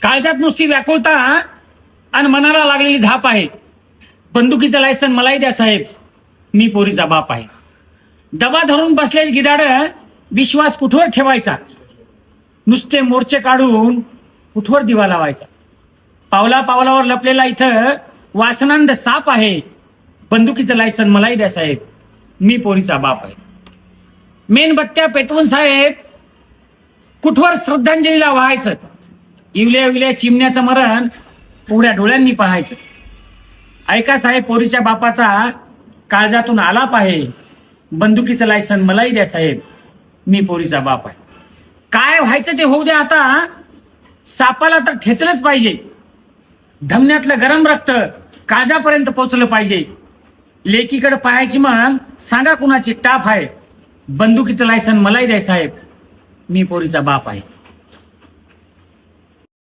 काळजात नुसती व्याकुळता आणि मनाला लागलेली धाप आहे. बंदुकीचं लायसन मलाही द्या साहेब, मी पोरीचा बाप आहे. दबा धरून बसलेले गिदाड विश्वास कुठवर ठेवायचा, नुसते मोर्चे काढून कुठवर दिवा लावायचा. पावला पावलावर लपलेला इथं वासनांद साप आहे. बंदुकीचं लायसन मलाही द्या साहेब, मी पोरीचा बाप आहे. मेणबत्त्या पेटवून साहेब कुठवर श्रद्धांजलीला व्हायचं. इवल्या इवल्या चिमण्याचं मरण उघड्या डोळ्यांनी पाहायचं. ऐका साहेब, पोरीच्या बापाचा काळजातून आलाप आहे. बंदुकीचं लायसन मलाही द्या साहेब, मी पोरीचा बाप आहे. काय व्हायचं ते होऊ द्या, आता सापाला तर ठेचलंच पाहिजे. धमन्यातलं गरम रक्त काळजापर्यंत पोहोचलं पाहिजे. लेकीकडे पाहायची मग सांगा कुणाची टाप आहे. बंदुकीचं लायसन मलाही द्या साहेब, मी पोरीचा बाप आहे.